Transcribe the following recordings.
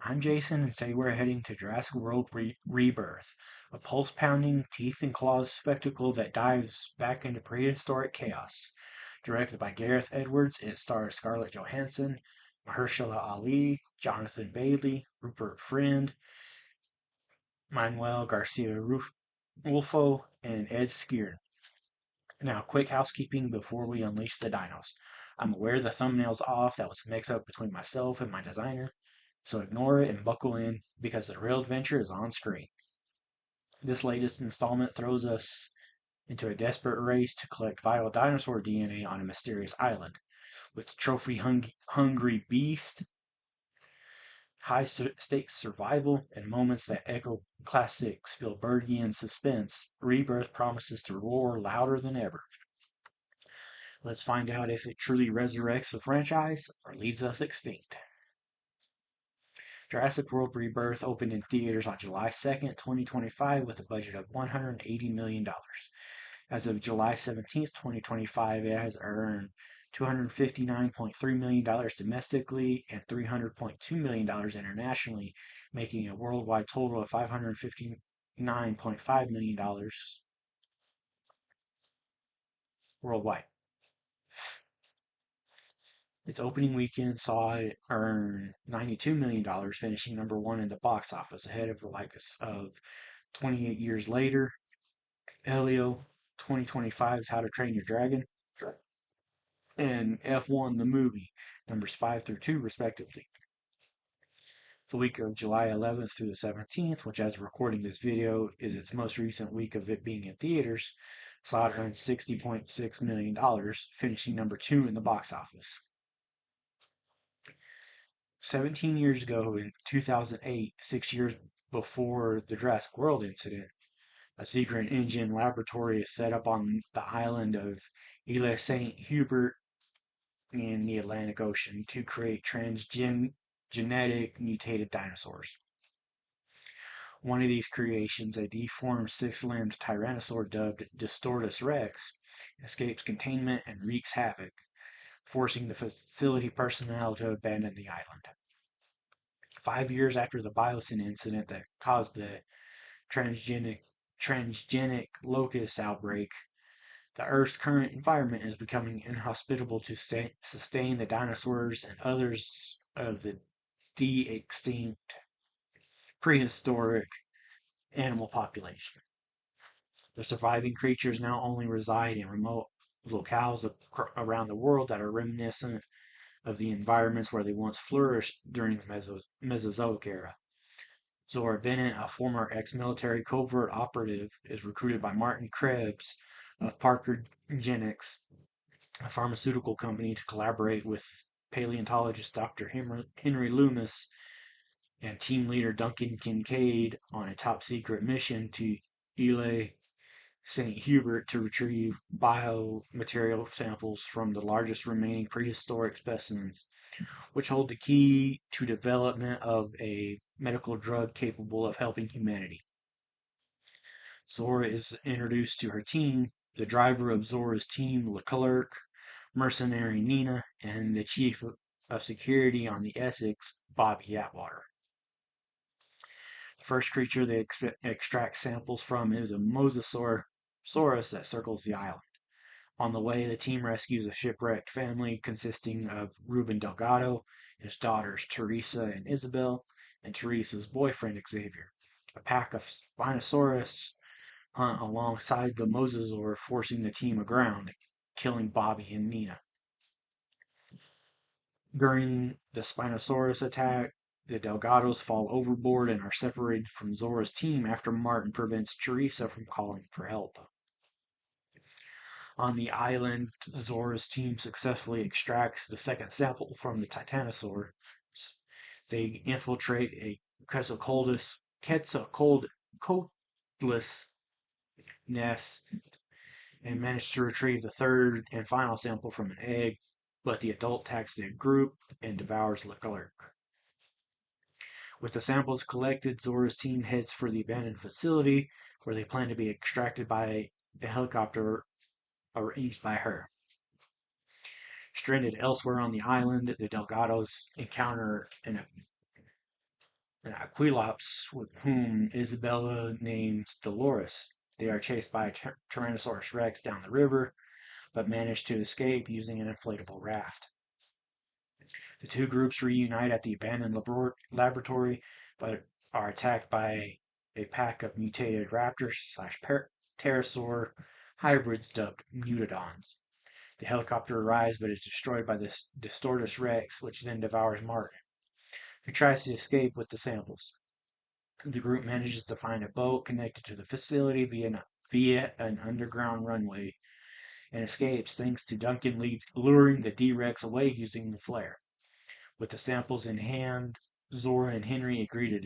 I'm Jason, and today we're heading to Jurassic World Rebirth, a pulse pounding, teeth and claws spectacle that dives back into prehistoric chaos. Directed by Gareth Edwards, it stars Scarlett Johansson, Mahershala Ali, Jonathan Bailey, Rupert Friend, Manuel Garcia Rulfo, and Ed Skrein. Now, quick housekeeping before we unleash the dinos. I'm aware the thumbnail's off. That was a mix up between myself and my designer. So ignore it and buckle in because the real adventure is on screen. This latest installment throws us into a desperate race to collect vital dinosaur DNA on a mysterious island. With trophy-hungry beasts, high-stakes survival, and moments that echo classic Spielbergian suspense, Rebirth promises to roar louder than ever. Let's find out if it truly resurrects the franchise or leaves us extinct. Jurassic World Rebirth opened in theaters on July 2nd, 2025 with a budget of $180 million. As of July 17th, 2025, it has earned $259.3 million domestically and $300.2 million internationally, making a worldwide total of $559.5 million worldwide. Its opening weekend saw it earn $92 million, finishing number one in the box office, ahead of the likes of 28 Years Later, Elio, 2025's How to Train Your Dragon, and F1 the movie, numbers 5 through 2, respectively. The week of July 11th through the 17th, which as of recording this video is its most recent week of it being in theaters, saw it earn $60.6 million, finishing number 2 in the box office. 17 years ago, in 2008, 6 years before the Jurassic World incident, a secret engine laboratory is set up on the island of Ile Saint Hubert in the Atlantic Ocean to create transgenetic mutated dinosaurs. One of these creations, a deformed six-limbed tyrannosaur dubbed Distortus Rex, escapes containment and wreaks havoc, forcing the facility personnel to abandon the island. 5 years after the Biosyn incident that caused the transgenic locust outbreak, the Earth's current environment is becoming inhospitable to sustain the dinosaurs and others of the de-extinct prehistoric animal population. The surviving creatures now only reside in remote locales around the world that are reminiscent of the environments where they once flourished during the Mesozoic era. Zora Bennett, a former ex-military covert operative, is recruited by Martin Krebs of Parker Genetics, a pharmaceutical company, to collaborate with paleontologist Dr. Henry Loomis and team leader Duncan Kincaid on a top-secret mission to Ile St. Hubert to retrieve biomaterial samples from the largest remaining prehistoric specimens, which hold the key to development of a medical drug capable of helping humanity. Zora is introduced to her team, the driver of Zora's team, Leclerc, mercenary Nina, and the chief of security on the Essex, Bobby Atwater. The first creature they extract samples from is a mosasaurus that circles the island. On the way, the team rescues a shipwrecked family consisting of Ruben Delgado, his daughters Teresa and Isabel, and Teresa's boyfriend Xavier. A pack of Spinosaurus hunt alongside the mosasaur, forcing the team aground, killing Bobby and Nina. During the Spinosaurus attack, the Delgados fall overboard and are separated from Zora's team after Martin prevents Teresa from calling for help. On the island, Zora's team successfully extracts the second sample from the Titanosaur. They infiltrate a Quetzalcoatlus nest and manage to retrieve the third and final sample from an egg, but the adult attacks the group and devours Leclerc. With the samples collected, Zora's team heads for the abandoned facility, where they plan to be extracted by a helicopter arranged by her. Stranded elsewhere on the island, the Delgados encounter an and Aquilops, with whom Isabella names Dolores. They are chased by a Tyrannosaurus Rex down the river, but manage to escape using an inflatable raft. The two groups reunite at the abandoned laboratory, but are attacked by a pack of mutated raptors slash pterosaur hybrids dubbed mutadons. The helicopter arrives but is destroyed by the Distortus Rex, which then devours Martin, who tries to escape with the samples. The group manages to find a boat connected to the facility via an underground runway and escapes thanks to Duncan luring the D-Rex away using the flare. With the samples in hand, Zora and Henry agree to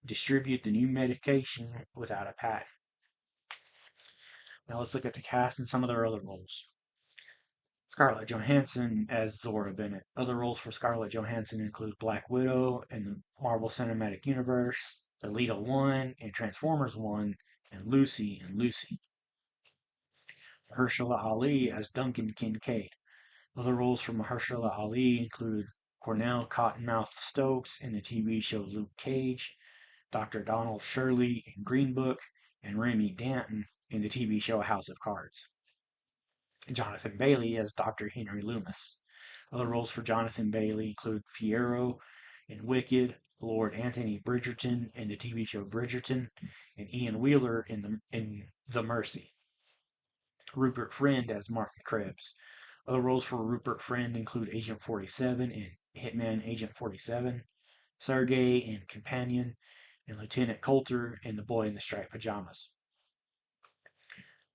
distribute the new medication without a patent. Now let's look at the cast and some of their other roles. Scarlett Johansson as Zora Bennett. Other roles for Scarlett Johansson include Black Widow in the Marvel Cinematic Universe, Alita 1 in Transformers 1, and Lucy in Lucy. Mahershala Ali as Duncan Kincaid. Other roles for Mahershala Ali include Cornell Cottonmouth Stokes in the TV show Luke Cage, Dr. Donald Shirley in Green Book, and Remy Danton in the TV show House of Cards. Jonathan Bailey as Dr. Henry Loomis. Other roles for Jonathan Bailey include Fiyero in Wicked, Lord Anthony Bridgerton in the TV show Bridgerton, and Ian Wheeler in The Mercy. Rupert Friend as Martin Krebs. Other roles for Rupert Friend include Agent 47 in Hitman Agent 47, Sergei in Companion, and Lieutenant Coulter in The Boy in the Striped Pajamas.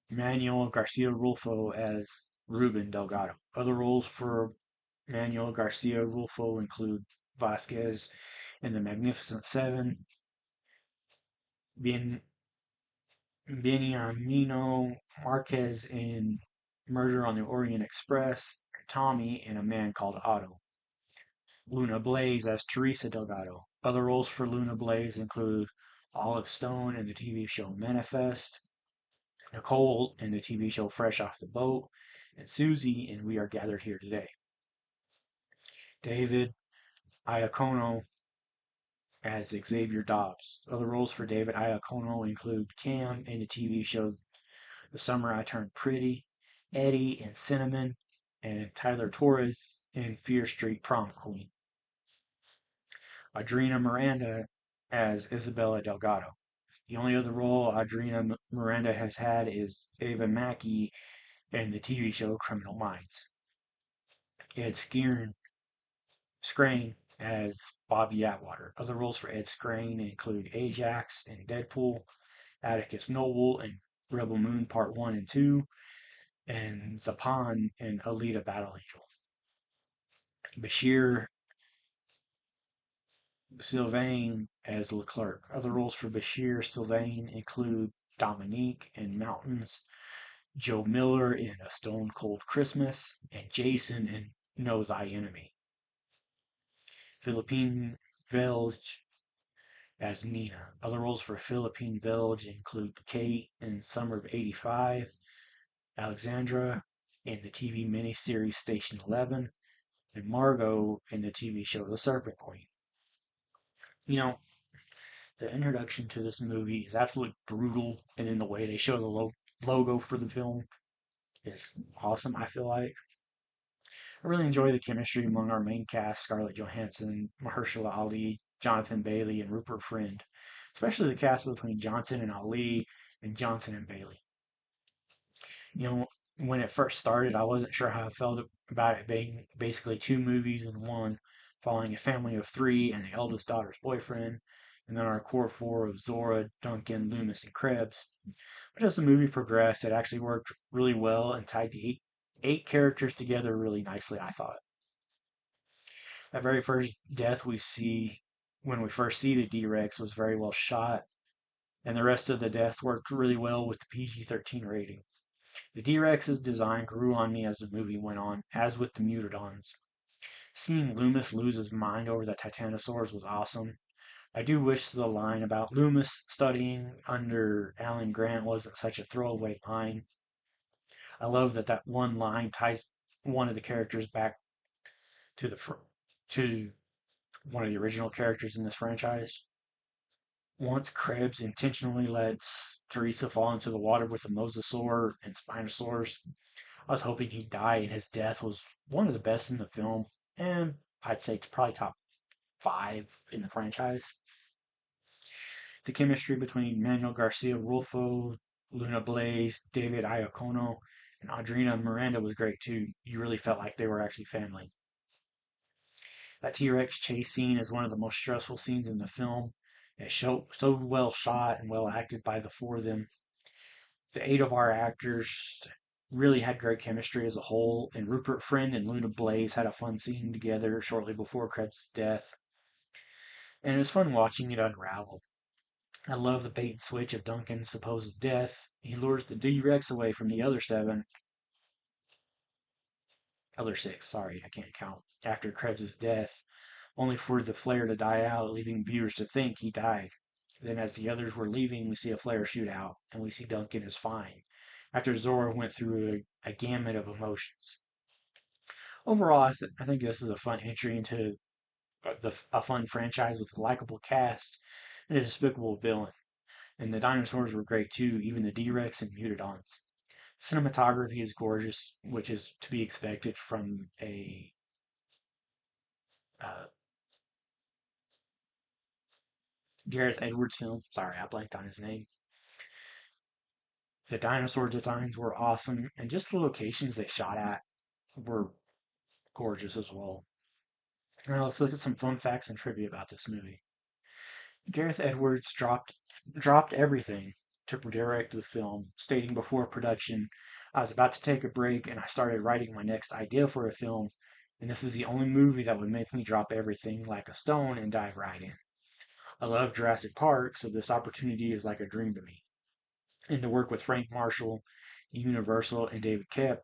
Manuel Garcia Rulfo as Ruben Delgado. Other roles for Manuel Garcia Rulfo include Vasquez in The Magnificent Seven, Beniamino Marquez in Murder on the Orient Express, and Tommy in A Man Called Otto. Luna Blaze as Teresa Delgado. Other roles for Luna Blaze include Olive Stone in the TV show Manifest, Nicole in the TV show Fresh Off the Boat, and Susie in We Are Gathered Here Today. David Iacono as Xavier Dobbs. Other roles for David Iacono include Cam in the TV show The Summer I Turned Pretty, Eddie in Cinnamon, and Tyler Torres in Fear Street Prom Queen. Adrina Miranda as Isabella Delgado. The only other role Adrina Miranda has had is Ava Mackey in the TV show Criminal Minds. Ed Skrein as Bobby Atwater. Other roles for Ed Skrein include Ajax in Deadpool, Atticus Noble in Rebel Moon Part 1 and 2, and Zapan in Alita Battle Angel. Bashir Sylvain as Leclerc. Other roles for Bashir Sylvain include Dominique in Mountains, Joe Miller in A Stone Cold Christmas, and Jason in Know Thy Enemy. Philippine Velge as Nina. Other roles for Philippine Velge include Kate in Summer of '85, Alexandra in the TV miniseries Station 11, and Margot in the TV show The Serpent Queen. You know, the introduction to this movie is absolutely brutal, and then the way they show the logo for the film is awesome, I feel like. I really enjoy the chemistry among our main cast, Scarlett Johansson, Mahershala Ali, Jonathan Bailey, and Rupert Friend, especially the cast between Johnson and Ali and Johnson and Bailey. You know, when it first started, I wasn't sure how I felt about it being basically two movies in one, following a family of three and the eldest daughter's boyfriend, and then our core four of Zora, Duncan, Loomis, and Krebs. But as the movie progressed, it actually worked really well and tied the eight characters together really nicely, I thought. That very first death we see when we first see the D-Rex was very well shot, and the rest of the deaths worked really well with the PG-13 rating. The D-Rex's design grew on me as the movie went on, as with the Mutadons. Seeing Loomis lose his mind over the Titanosaurs was awesome. I do wish the line about Loomis studying under Alan Grant wasn't such a throwaway line. I love that one line ties one of the characters back to the to one of the original characters in this franchise. Once Krebs intentionally lets Teresa fall into the water with the mosasaur and spinosaurs. I was hoping he'd die, and his death was one of the best in the film, and I'd say it's probably top five in the franchise. The chemistry between Manuel Garcia Rulfo, Luna Blaze, David Iacono, and Adriana Miranda was great too. You really felt like they were actually family. That T-Rex chase scene is one of the most stressful scenes in the film. It's so well shot and well acted by the four of them. The eight of our actors really had great chemistry as a whole, and Rupert Friend and Luna Blaze had a fun scene together shortly before Krebs' death, and it was fun watching it unravel. I love the bait and switch of Duncan's supposed death. He lures the D-Rex away from the other six, sorry, I can't count, after Krebs' death, only for the flare to die out, leaving viewers to think he died. Then, as the others were leaving, we see a flare shoot out, and we see Duncan is fine, after Zora went through a gamut of emotions. Overall, I think this is a fun entry into a fun franchise with a likable cast and a despicable villain. And the dinosaurs were great too, even the D-Rex and Mutadons. Cinematography is gorgeous, which is to be expected from a uh, Gareth Edwards film. Sorry, I blanked on his name. The dinosaur designs were awesome, and just the locations they shot at were gorgeous as well. Now let's look at some fun facts and trivia about this movie. Gareth Edwards dropped everything to direct the film, stating before production, I was about to take a break and I started writing my next idea for a film, and this is the only movie that would make me drop everything like a stone and dive right in. I love Jurassic Park, so this opportunity is like a dream to me. And to work with Frank Marshall, Universal, and David Koepp,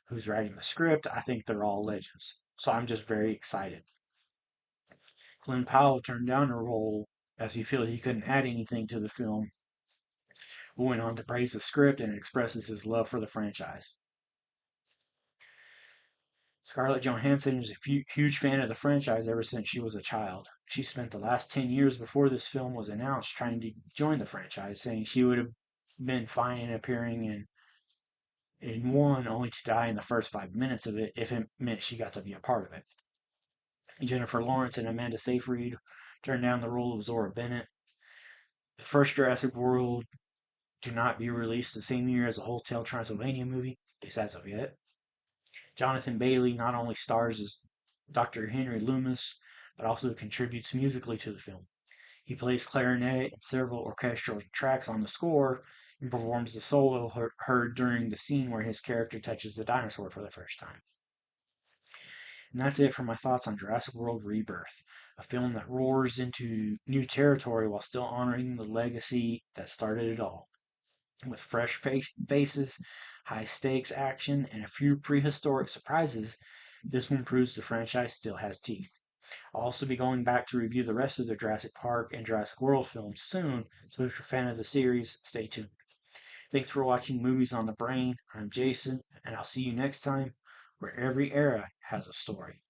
who's writing the script, I think they're all legends. So I'm just very excited. Glenn Powell turned down a role as he felt he couldn't add anything to the film, but went on to praise the script and expresses his love for the franchise. Scarlett Johansson is a huge fan of the franchise ever since she was a child. She spent the last 10 years before this film was announced trying to join the franchise, saying she would have been fine in appearing in one, only to die in the first 5 minutes of it if it meant she got to be a part of it. Jennifer Lawrence and Amanda Seyfried turned down the role of Zora Bennett. The first Jurassic World to not be released the same year as the Hotel Transylvania movie, at least as of yet. Jonathan Bailey not only stars as Dr. Henry Loomis, but also contributes musically to the film. He plays clarinet in several orchestral tracks on the score and performs the solo heard during the scene where his character touches the dinosaur for the first time. And that's it for my thoughts on Jurassic World Rebirth, a film that roars into new territory while still honoring the legacy that started it all. With fresh faces, high stakes action, and a few prehistoric surprises, this one proves the franchise still has teeth. I'll also be going back to review the rest of the Jurassic Park and Jurassic World films soon, so if you're a fan of the series, stay tuned. Thanks for watching Movies on the Brain. I'm Jason, and I'll see you next time where every era has a story.